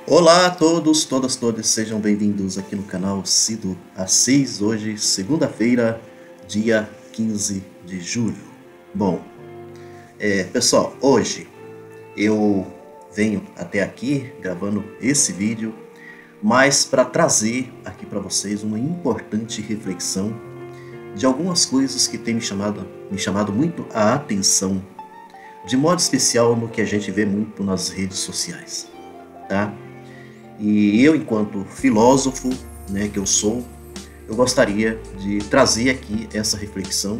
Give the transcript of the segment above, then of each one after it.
Olá a todos, todas, sejam bem-vindos aqui no canal Cido A6, hoje, segunda-feira, dia 15 de julho. Bom, pessoal, hoje eu venho até aqui gravando esse vídeo, mas para trazer aqui para vocês uma importante reflexão de algumas coisas que têm me chamado muito a atenção, de modo especial no que a gente vê muito nas redes sociais, tá? E eu, enquanto filósofo, que eu sou, eu gostaria de trazer aqui essa reflexão,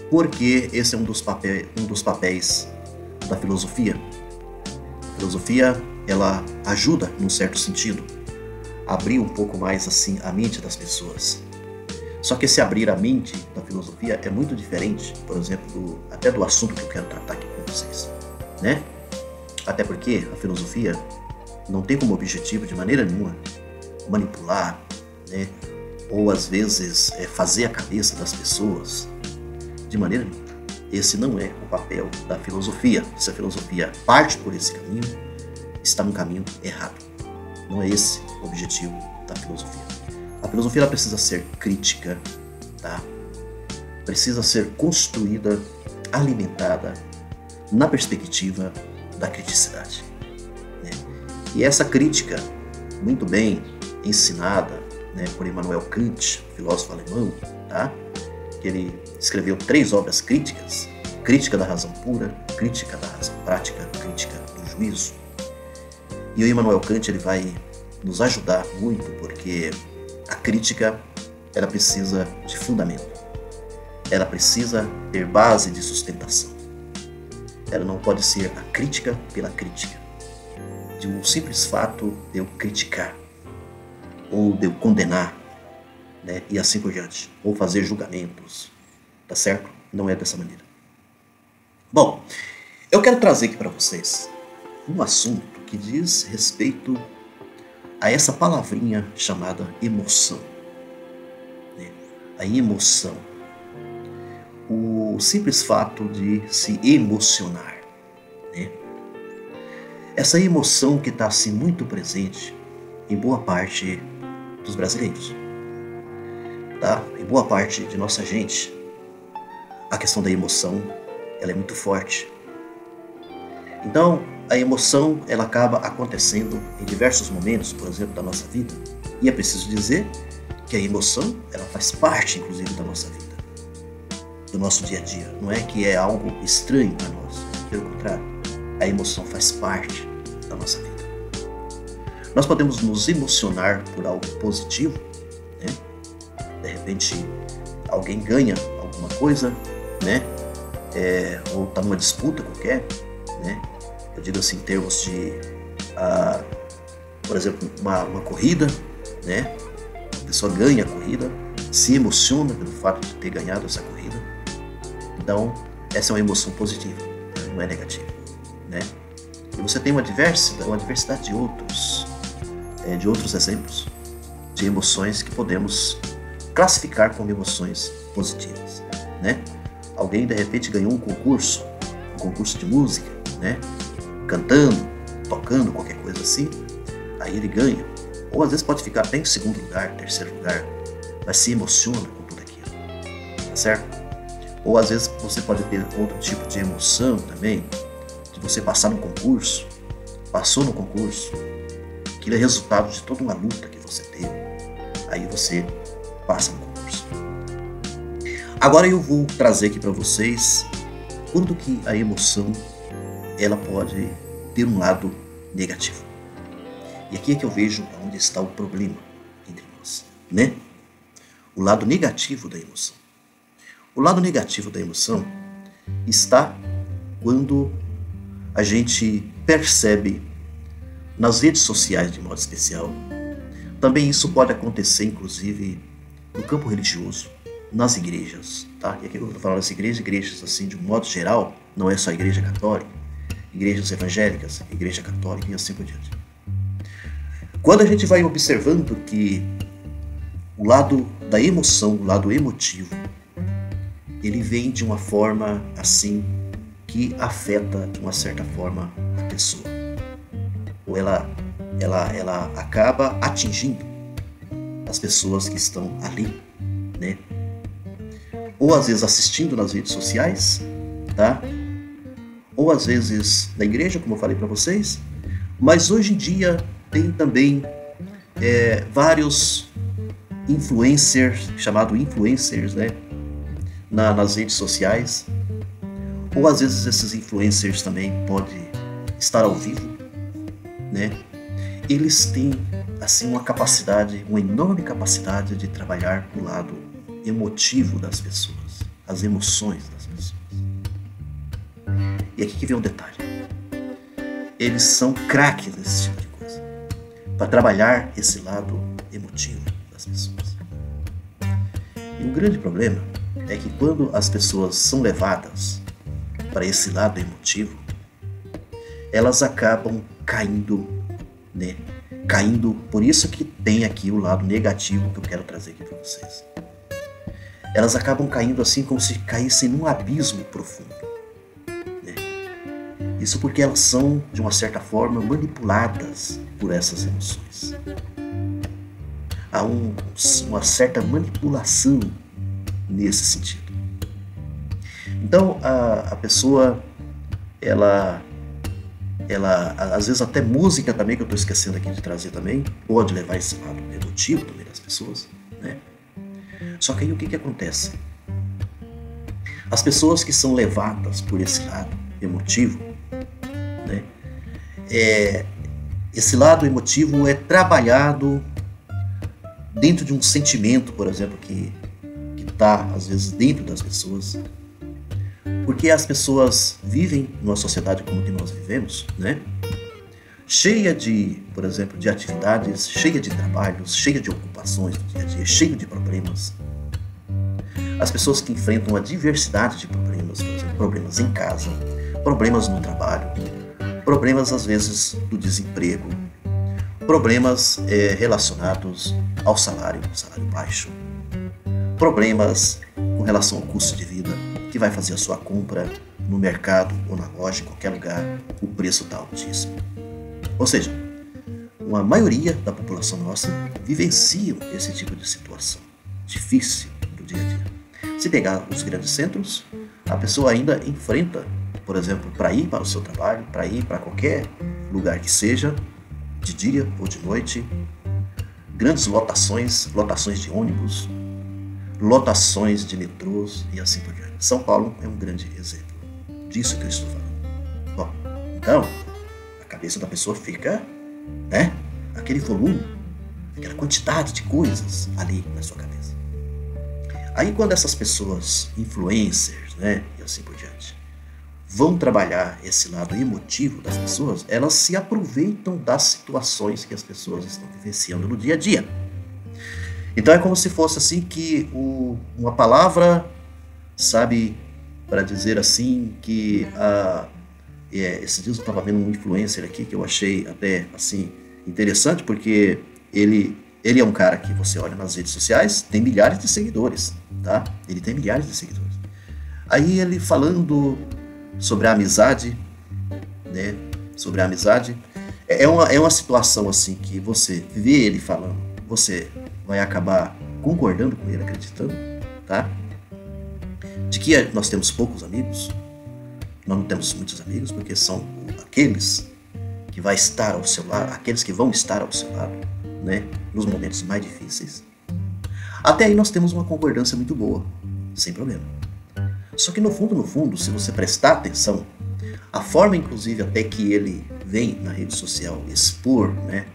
porque esse é um dos papéis da filosofia. A filosofia, ela ajuda, num certo sentido, a abrir um pouco mais assim a mente das pessoas. Só que esse abrir a mente da filosofia é muito diferente, por exemplo, até do assunto que eu quero tratar aqui com vocês, né? Até porque a filosofia não tem como objetivo de maneira nenhuma manipular, né? Ou às vezes fazer a cabeça das pessoas, de maneira nenhuma. Esse não é o papel da filosofia. Se a filosofia parte por esse caminho, está no caminho errado. Não é esse o objetivo da filosofia. A filosofia ela precisa ser crítica, tá? Precisa ser construída, alimentada na perspectiva da criticidade. E essa crítica, muito bem ensinada, por Immanuel Kant, filósofo alemão, tá? Que ele escreveu 3 obras críticas: Crítica da Razão Pura, Crítica da Razão Prática, Crítica do Juízo. E o Immanuel Kant ele vai nos ajudar muito, porque a crítica ela precisa de fundamento, ela precisa ter base de sustentação. Ela não pode ser a crítica pela crítica, de um simples fato de eu criticar, ou de eu condenar, e assim por diante, ou fazer julgamentos, tá certo? Não é dessa maneira. Bom, eu quero trazer aqui para vocês um assunto que diz respeito a essa palavrinha chamada emoção. A emoção, o simples fato de se emocionar, essa emoção que está assim muito presente em boa parte dos brasileiros, tá? Em boa parte de nossa gente, a questão da emoção ela é muito forte. Então, a emoção ela acaba acontecendo em diversos momentos, por exemplo, da nossa vida. E é preciso dizer que a emoção ela faz parte, inclusive, da nossa vida, do nosso dia a dia. Não é que é algo estranho para nós, pelo contrário. A emoção faz parte da nossa vida. Nós podemos nos emocionar por algo positivo, De repente, alguém ganha alguma coisa, ou está numa disputa qualquer, Eu digo assim, em termos de, por exemplo, uma corrida, A pessoa ganha a corrida, se emociona pelo fato de ter ganhado essa corrida. Então, essa é uma emoção positiva, não é negativa, E você tem uma diversidade de outros exemplos de emoções que podemos classificar como emoções positivas, Alguém de repente ganhou um concurso de música, Cantando, tocando, qualquer coisa assim, aí ele ganha. Ou às vezes pode ficar até em segundo lugar, terceiro lugar, mas se emociona com tudo aquilo, tá certo? Ou às vezes você pode ter outro tipo de emoção também, de você passar no concurso, passou no concurso, aquilo é resultado de toda uma luta que você teve, aí você passa no concurso. Agora eu vou trazer aqui para vocês quando que a emoção ela pode ter um lado negativo. E aqui é que eu vejo onde está o problema entre nós, O lado negativo da emoção. O lado negativo da emoção está quando a gente percebe nas redes sociais de modo especial. Também isso pode acontecer, inclusive, no campo religioso, nas igrejas, tá? E aqui eu estou falando das igrejas assim, de um modo geral, não é só a igreja católica, igrejas evangélicas, igreja católica e assim por diante. Quando a gente vai observando que o lado da emoção, o lado emotivo, ele vem de uma forma assim que afeta de uma certa forma a pessoa. Ou ela ela acaba atingindo as pessoas que estão ali, né? Ou às vezes assistindo nas redes sociais, tá? Ou às vezes na igreja, como eu falei para vocês. Mas hoje em dia tem também vários influencers, né? Nas redes sociais. Ou às vezes esses influencers também podem estar ao vivo, né? Eles têm assim uma enorme capacidade de trabalhar o lado emotivo das pessoas, as emoções das pessoas. E aqui que vem um detalhe. Eles são craques nesse tipo de coisa, para trabalhar esse lado emotivo das pessoas. E um grande problema é que quando as pessoas são levadas para esse lado emotivo, elas acabam caindo, né? Caindo, por isso que tem aqui o lado negativo que eu quero trazer aqui para vocês. Elas acabam caindo assim como se caíssem num abismo profundo, né? Isso porque elas são, de uma certa forma, manipuladas por essas emoções. Há uma certa manipulação nesse sentido. Então a pessoa, ela às vezes até música também, que eu estou esquecendo aqui de trazer também, pode levar esse lado emotivo também das pessoas, né? Só que aí o que acontece? As pessoas que são levadas por esse lado emotivo, né? Esse lado emotivo é trabalhado dentro de um sentimento, por exemplo, que está às vezes dentro das pessoas. Porque as pessoas vivem numa sociedade como que nós vivemos, né? Cheia de, por exemplo, de atividades, cheia de trabalhos, cheia de ocupações do dia a dia, cheia de problemas. As pessoas que enfrentam uma diversidade de problemas, por exemplo, problemas em casa, problemas no trabalho, problemas às vezes do desemprego, problemas relacionados ao salário baixo, problemas com relação ao custo de vida, que vai fazer a sua compra no mercado ou na loja, em qualquer lugar, o preço está altíssimo. Ou seja, uma maioria da população nossa vivencia esse tipo de situação difícil do dia a dia. Se pegar os grandes centros, a pessoa ainda enfrenta, por exemplo, para ir para o seu trabalho, para ir para qualquer lugar que seja, de dia ou de noite, grandes lotações de ônibus, lotações de metrôs e assim por diante. São Paulo é um grande exemplo disso que eu estou falando. Bom, então, a cabeça da pessoa fica, né? Aquele volume, aquela quantidade de coisas ali na sua cabeça. Aí quando essas pessoas, influencers, né, e assim por diante, vão trabalhar esse lado emotivo das pessoas, elas se aproveitam das situações que as pessoas estão vivenciando no dia a dia. Então é como se fosse assim que uma palavra, sabe, para dizer assim que esses dias eu estava vendo um influencer aqui que eu achei até assim interessante, porque ele é um cara que você olha nas redes sociais, tem milhares de seguidores, tá? Ele tem milhares de seguidores. Aí ele falando sobre a amizade, né? Sobre a amizade, é uma situação assim que você vê ele falando, você vai acabar concordando com ele, acreditando, tá? De que nós temos poucos amigos, nós não temos muitos amigos, porque são aqueles que vai estar ao seu lado, aqueles que vão estar ao seu lado, né? Nos momentos mais difíceis. Até aí nós temos uma concordância muito boa, sem problema. Só que no fundo, se você prestar atenção, a forma inclusive até que ele vem na rede social expor, né,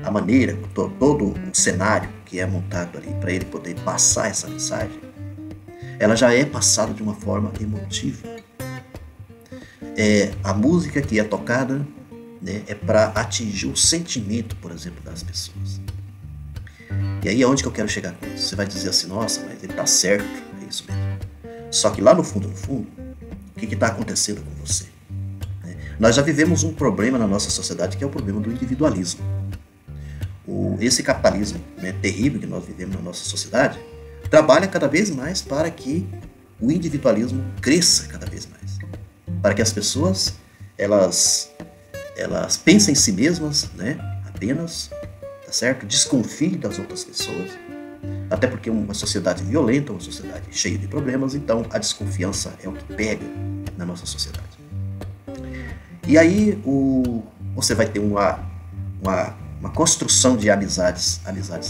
a maneira, todo o cenário que é montado ali para ele poder passar essa mensagem, ela já é passada de uma forma emotiva. A música que é tocada, né, é para atingir o sentimento, por exemplo, das pessoas. E aí é onde que eu quero chegar com isso. Você vai dizer assim, nossa, mas ele tá certo, é isso mesmo. Só que lá no fundo, o que está acontecendo com você? Nós já vivemos um problema na nossa sociedade que é o problema do individualismo. Esse capitalismo, né, terrível que nós vivemos na nossa sociedade trabalha cada vez mais para que o individualismo cresça cada vez mais. Para que as pessoas elas pensem em si mesmas, né, apenas, tá certo? Desconfie das outras pessoas. Até porque uma sociedade violenta, uma sociedade cheia de problemas, então a desconfiança é o que pega na nossa sociedade. E aí você vai ter uma construção de amizades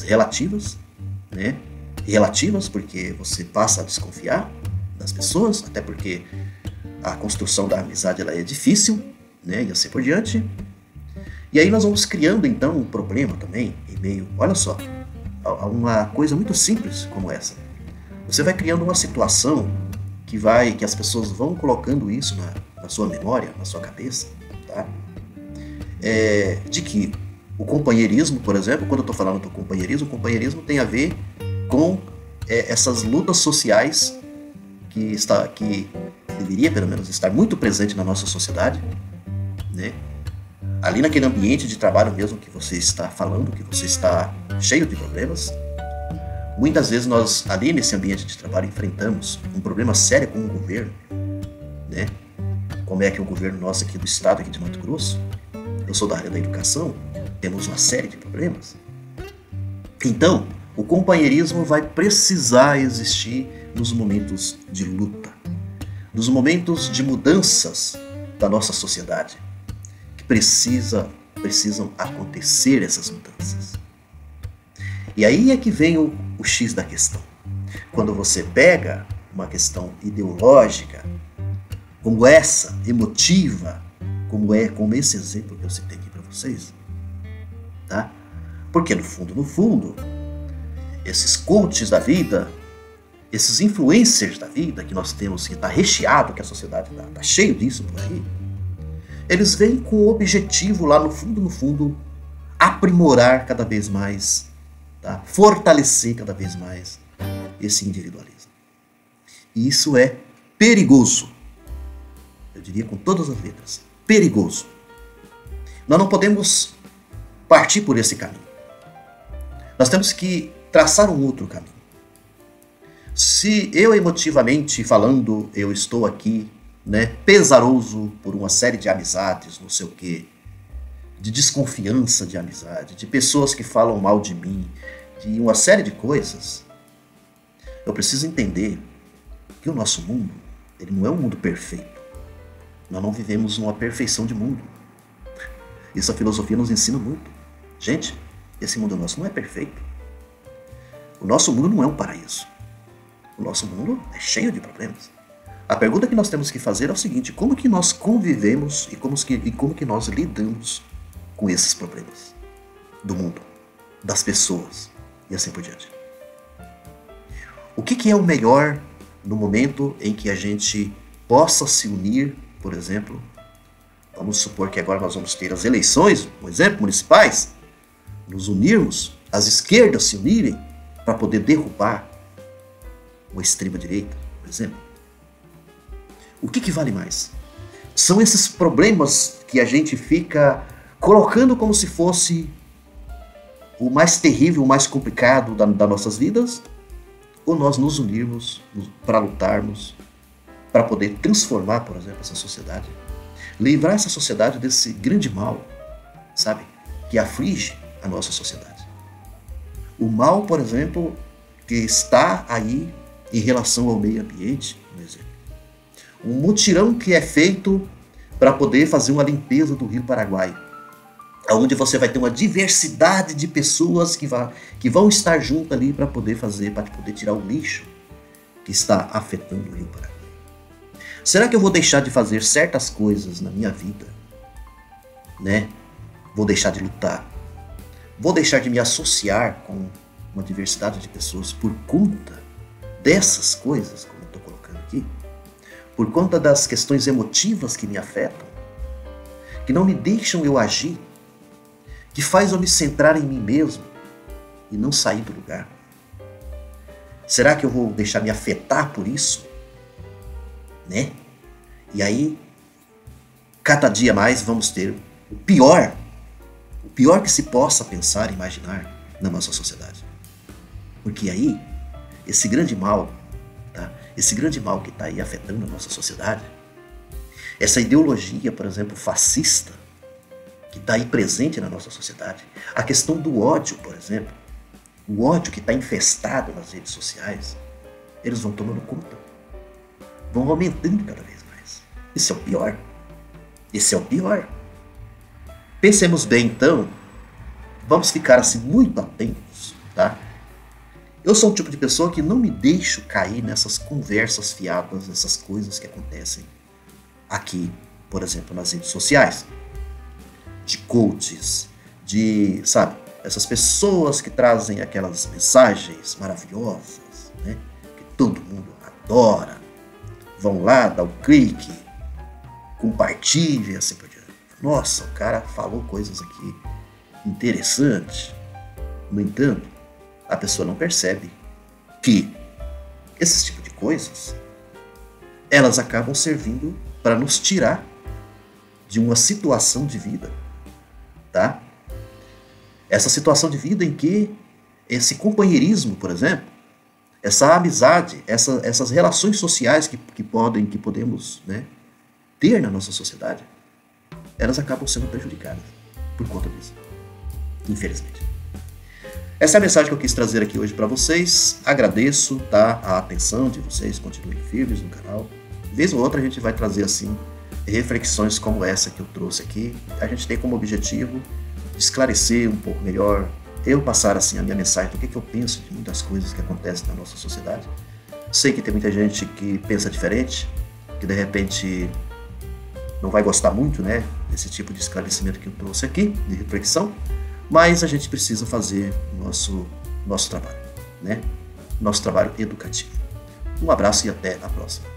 relativas, né? Relativas, porque você passa a desconfiar das pessoas, até porque a construção da amizade ela é difícil, né? E assim por diante. E aí nós vamos criando então um problema também, em meio, olha só, a uma coisa muito simples como essa. Você vai criando uma situação que as pessoas vão colocando isso na sua memória, na sua cabeça, tá? De que o companheirismo, por exemplo, quando eu estou falando do companheirismo, o companheirismo tem a ver com essas lutas sociais que deveria, pelo menos, estar muito presente na nossa sociedade, né? Ali naquele ambiente de trabalho mesmo que você está falando, que você está cheio de problemas, muitas vezes nós, ali nesse ambiente de trabalho, enfrentamos um problema sério com o governo, né? Como é que o governo nosso aqui do estado, aqui de Mato Grosso, eu sou da área da educação, temos uma série de problemas. Então, o companheirismo vai precisar existir nos momentos de luta, nos momentos de mudanças da nossa sociedade, que precisam acontecer essas mudanças. E aí é que vem o X da questão. Quando você pega uma questão ideológica, como essa, emotiva, como esse exemplo que eu citei aqui para vocês, tá? Porque no fundo, esses coaches da vida, esses influencers da vida que nós temos, que está recheado, que a sociedade está cheio disso por aí, eles vêm com o objetivo lá no fundo, aprimorar cada vez mais, tá? Fortalecer cada vez mais esse individualismo. E isso é perigoso. Eu diria com todas as letras, perigoso. Nós não podemos partir por esse caminho. Nós temos que traçar um outro caminho. Se eu emotivamente falando, eu estou aqui, né, pesaroso por uma série de amizades, não sei o quê, de desconfiança de amizade, de pessoas que falam mal de mim, de uma série de coisas, eu preciso entender que o nosso mundo, ele não é um mundo perfeito. Nós não vivemos numa perfeição de mundo. Isso a filosofia nos ensina muito. Gente, esse mundo nosso não é perfeito. O nosso mundo não é um paraíso. O nosso mundo é cheio de problemas. A pergunta que nós temos que fazer é o seguinte: como que nós convivemos e como que nós lidamos com esses problemas do mundo, das pessoas e assim por diante? O que é o melhor no momento em que a gente possa se unir, por exemplo? Vamos supor que agora nós vamos ter as eleições, por exemplo, municipais, nos unirmos, as esquerdas se unirem para poder derrubar uma extrema-direita, por exemplo. O que vale mais? São esses problemas que a gente fica colocando como se fosse o mais terrível, o mais complicado das nossas vidas? Ou nós nos unirmos para lutarmos, para poder transformar, por exemplo, essa sociedade? Livrar essa sociedade desse grande mal, sabe? Que aflige a nossa sociedade. O mal, por exemplo, que está aí em relação ao meio ambiente, por exemplo. Um mutirão que é feito para poder fazer uma limpeza do Rio Paraguai, onde você vai ter uma diversidade de pessoas que vão estar juntas ali para poder tirar o lixo que está afetando o Rio Paraguai. Será que eu vou deixar de fazer certas coisas na minha vida, né? Vou deixar de lutar? Vou deixar de me associar com uma diversidade de pessoas por conta dessas coisas, como eu estou colocando aqui? Por conta das questões emotivas que me afetam, que não me deixam eu agir, que faz eu me centrar em mim mesmo e não sair do lugar? Será que eu vou deixar me afetar por isso? Né? E aí, cada dia mais vamos ter o pior que se possa pensar e imaginar na nossa sociedade. Porque aí, esse grande mal, tá? Esse grande mal que está aí afetando a nossa sociedade, essa ideologia, por exemplo, fascista, que está aí presente na nossa sociedade. A questão do ódio, por exemplo, o ódio que está infestado nas redes sociais, eles vão tomando conta, vão aumentando cada vez mais. Esse é o pior. Esse é o pior. Pensemos bem, então, vamos ficar assim muito atentos, tá? Eu sou um tipo de pessoa que não me deixo cair nessas conversas fiadas, essas coisas que acontecem aqui, por exemplo, nas redes sociais. De coaches, de, sabe, essas pessoas que trazem aquelas mensagens maravilhosas, né? Que todo mundo adora. Vão lá, dá o clique, compartilha e assim por diante. Nossa, o cara falou coisas aqui interessantes. No entanto, a pessoa não percebe que esse tipo de coisas, elas acabam servindo para nos tirar de uma situação de vida, tá? Essa situação de vida em que esse companheirismo, por exemplo, essa amizade, essas relações sociais que podemos, né, ter na nossa sociedade, elas acabam sendo prejudicadas por conta disso, infelizmente. Essa é a mensagem que eu quis trazer aqui hoje para vocês. Agradeço, tá, a atenção de vocês, continuem firmes no canal. Vez ou outra a gente vai trazer assim reflexões como essa que eu trouxe aqui. A gente tem como objetivo esclarecer um pouco melhor, eu passar assim a minha mensagem do que eu penso de muitas coisas que acontecem na nossa sociedade. Sei que tem muita gente que pensa diferente, que de repente não vai gostar muito, né, desse tipo de esclarecimento que eu trouxe aqui, de reflexão, mas a gente precisa fazer o nosso trabalho, né? Nosso trabalho educativo. Um abraço e até a próxima.